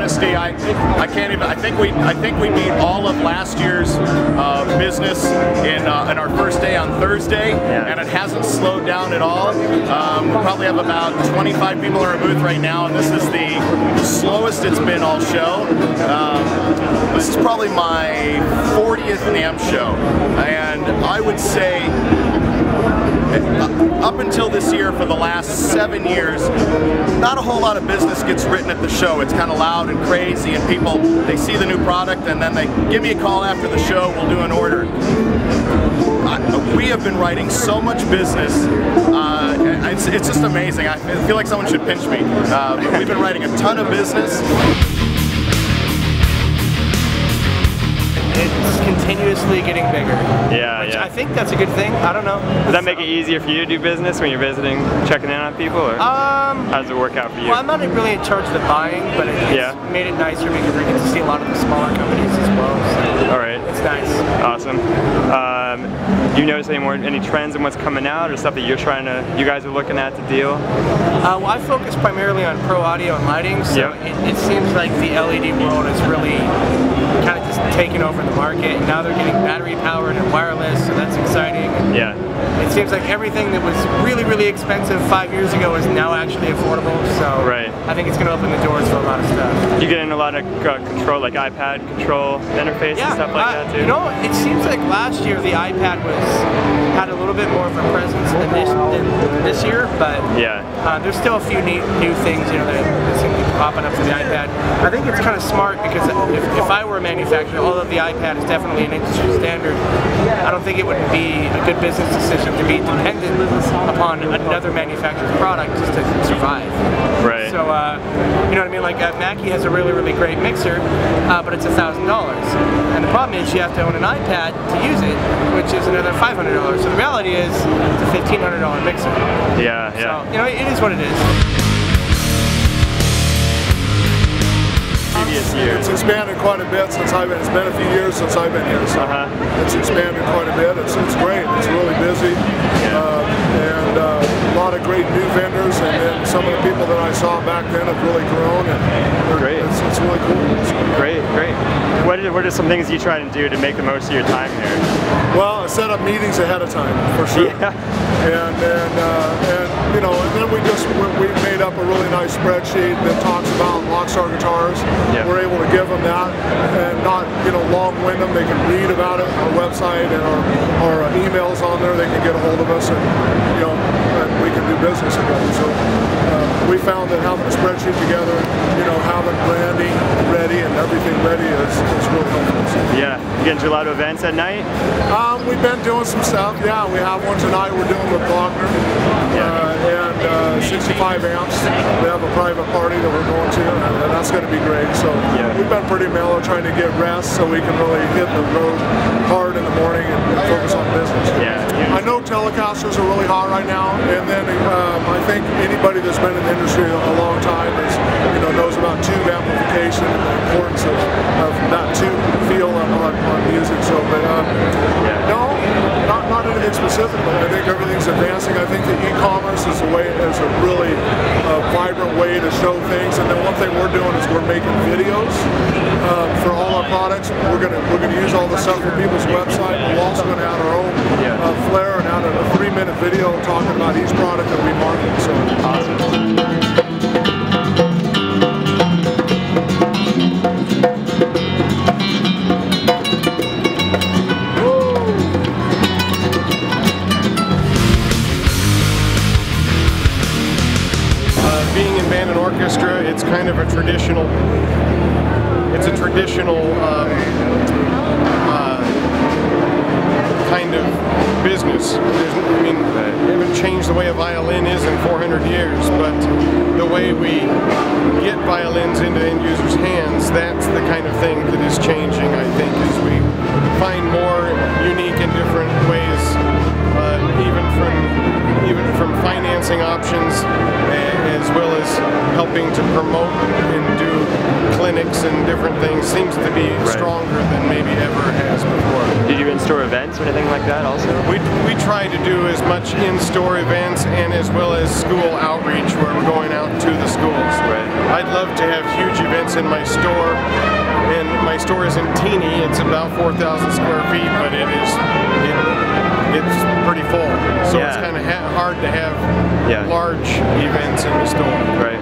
honesty, I can't even. I think we beat all of last year's business in our first day on Thursday, and it hasn't slowed down at all. We probably have about 25 people in our booth right now, and this is the slowest it's been all show. This is probably my 40th NAMM Show, and I would say up until this year, for the last 7 years, not a whole lot of business gets written at the show. It's kind of loud and crazy, and people, they see the new product and then they give me a call after the show, we'll do an order. We have been writing so much business, it's just amazing. I feel like someone should pinch me. We've been writing a ton of business. It's continuously getting bigger. Yeah, I think that's a good thing. I don't know. Does that make it easier for you to do business when you're visiting, checking in on people, or how does it work out for you? Well, I'm not really in charge of the buying, but it's made it nicer because we get to see a lot of the smaller companies as well. So all right. It's nice. Awesome. Do you notice any trends in what's coming out, or stuff that you guys are looking at to deal? Well, I focus primarily on pro audio and lighting, so it seems like the LED world is really kind of just taking over the market, and now they're getting battery powered and wireless, so that's exciting. Yeah. It seems like everything that was really, really expensive 5 years ago is now actually affordable, so I think it's going to open the doors for a lot of stuff. You get in a lot of control, like iPad control interface and stuff like that too? You know, it seems like last year the iPad had a little bit more of a presence than this year, but there's still a few new things, you know, that seem to be popping up for the iPad. I think it's kind of smart because if I were a manufacturer, although the iPad is definitely an industry standard, I don't think it would be a good business decision to be dependent upon another manufacturer's product just to survive. Right. So, you know what I mean? Like Mackie has a really, really great mixer, but it's $1,000. And the problem is you have to own an iPad to use it, which is another $500. So the reality is it's a $1,500 mixer. Yeah, yeah. So, you know, it is what it is. It's expanded quite a bit since I've been. It's been a few years since I've been here, so it's expanded quite a bit. It's great. It's really busy, and a lot of great new vendors. And then some of the people that I saw back then have really grown. And great. It's really cool. Great, great. What are some things you try to do to make the most of your time here? Well, I set up meetings ahead of time for sure. Yeah. And you know, and then we made up a really nice spreadsheet that talks about Rockstar guitars. Yeah. We're able to give them that and not, you know, long-wind them. They can read about it on our website and our emails on there. They can get a hold of us, and you know, and we can do business together. So we found that having a spreadsheet together, you know, having branding ready and everything ready is really helpful. Yeah. You get into a lot of events at night? We've been doing some stuff. Yeah, we have one tonight. We're doing with Wagner and 65 amps. We have a private party that we're going to, and that's going to be great. So we've been pretty mellow, trying to get rest so we can really hit the road hard in the morning and focus on business. Yeah. I know Telecasters are really hot right now, and then I think anybody that's been in the industry a long time knows about tube amplification and the importance of that tube feel on music. So, but no, not anything specifically. I think everything's advancing. I think the e-commerce is a really vibrant way to show things. And then one thing we're doing is we're making videos for all our products. We're gonna use all the stuff from people's website. We're also gonna add our own flair and add a 3-minute video talking about each product that we market. So awesome. Being in band and orchestra, it's kind of a traditional, kind of business. I mean, we haven't changed the way a violin is in 400 years, but the way we get violins into end users' hands, that's the kind of thing that is changing, I think, as we find more unique and different ways, even from financing options, as well as helping to promote and do clinics and different things, seems to be stronger than maybe ever has before. Did you in-store events or anything like that also? We try to do as much in-store events and as well as school outreach, where we're going out to the schools. Right. I'd love to have huge events in my store, and my store isn't teeny. It's about 4,000 square feet, but it's pretty full. So it's kind of hard to have large events in the store. Right.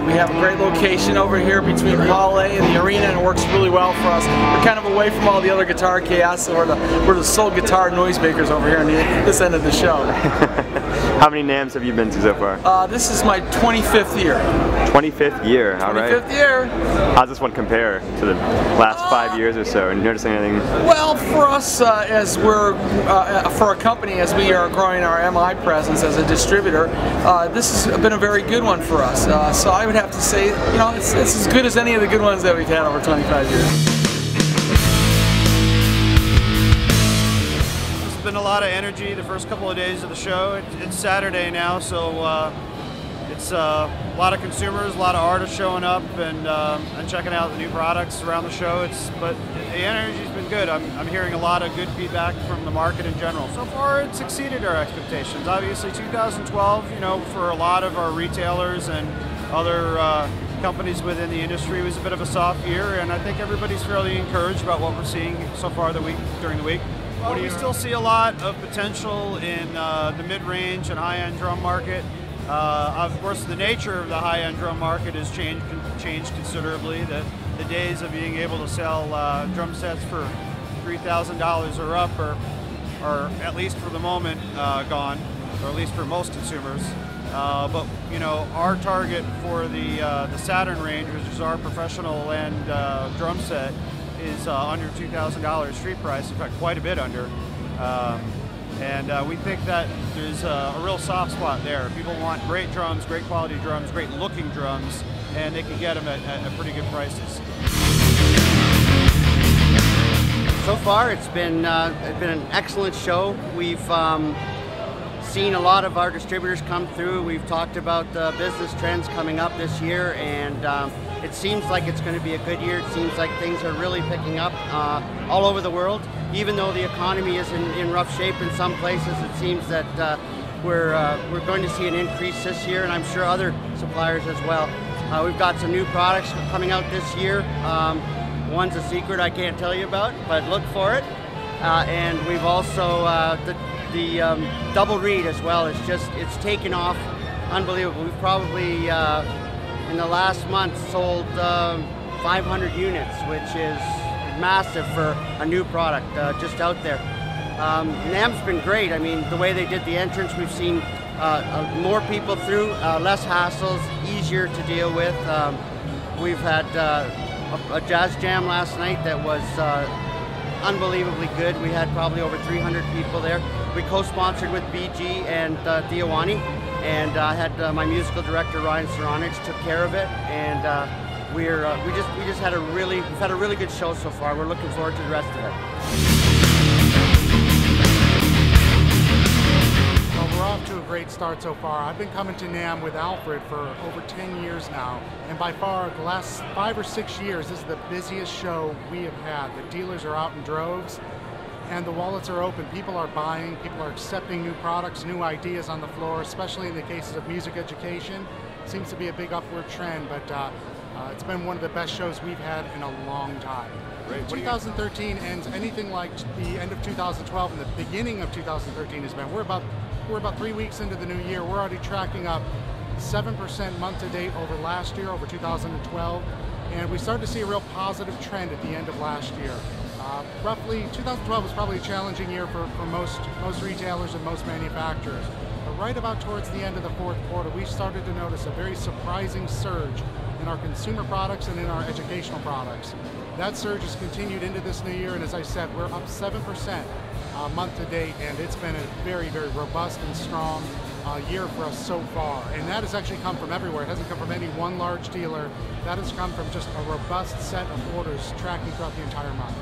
We have a great location over here between Hall A and the arena, and it works really well for us. We're kind of away from all the other guitar chaos, so we're the sole guitar noisemakers over here on this end of the show. How many NAMMs have you been to so far? This is my 25th year. 25th year, all right. 25th year. How's this one compare to the last 5 years or so? And you noticing anything? Well, for us, as we're for a company, as we are growing our MI presence as a distributor, this has been a very good one for us. So I would have to say, you know, it's as good as any of the good ones that we've had over 25 years. There's been a lot of energy the first couple of days of the show. It's Saturday now, so it's a lot of consumers, a lot of artists showing up and checking out the new products around the show. But the energy's been good. I'm hearing a lot of good feedback from the market in general. So far, it's exceeded our expectations. Obviously, 2012, you know, for a lot of our retailers and other companies within the industry was a bit of a soft year, and I think everybody's fairly encouraged about what we're seeing so far during the week. Well, we still see a lot of potential in the mid-range and high-end drum market. Of course, the nature of the high-end drum market has changed considerably. The days of being able to sell drum sets for $3,000 or up are at least for the moment gone, or at least for most consumers. But you know, our target for the Saturn range, which is our professional end drum set, is under $2,000 street price. In fact, quite a bit under. And we think that there's a real soft spot there. People want great drums, great quality drums, great looking drums, and they can get them at pretty good prices. So far, it's been an excellent show. We've seen a lot of our distributors come through. We've talked about the business trends coming up this year, and it seems like it's going to be a good year. It seems like things are really picking up all over the world. Even though the economy is in rough shape in some places, it seems that we're going to see an increase this year, and I'm sure other suppliers as well. We've got some new products coming out this year. One's a secret I can't tell you about, but look for it. And we've also the double reed as well. It's taken off unbelievable. We've probably in the last month sold 500 units, which is massive for a new product just out there. NAMM's been great. I mean, the way they did the entrance, we've seen more people through, less hassles, easier to deal with. We've had a jazz jam last night that was unbelievably good. We had probably over 300 people there. We co-sponsored with BG and Diawani, and I had my musical director Ryan Saronich took care of it, and we just had we've had a really good show so far. We're looking forward to the rest of it. Well, we're off to a great start so far. I've been coming to NAMM with Alfred for over 10 years now, and by far the last 5 or 6 years, this is the busiest show we have had. The dealers are out in droves, and the wallets are open. People are buying, people are accepting new products, new ideas on the floor, especially in the cases of music education. Seems to be a big upward trend, but it's been one of the best shows we've had in a long time. Great. 2013 ends anything like the end of 2012 and the beginning of 2013 has been. We're about 3 weeks into the new year. We're already tracking up 7% month to date over last year, over 2012, and we started to see a real positive trend at the end of last year. Roughly, 2012 was probably a challenging year for most retailers and most manufacturers. But right about towards the end of the fourth quarter, we started to notice a very surprising surge in our consumer products and in our educational products. That surge has continued into this new year, and as I said, we're up 7% month to date, and it's been a very, very robust and strong year for us so far. And that has actually come from everywhere. It hasn't come from any one large dealer. That has come from just a robust set of orders tracking throughout the entire month.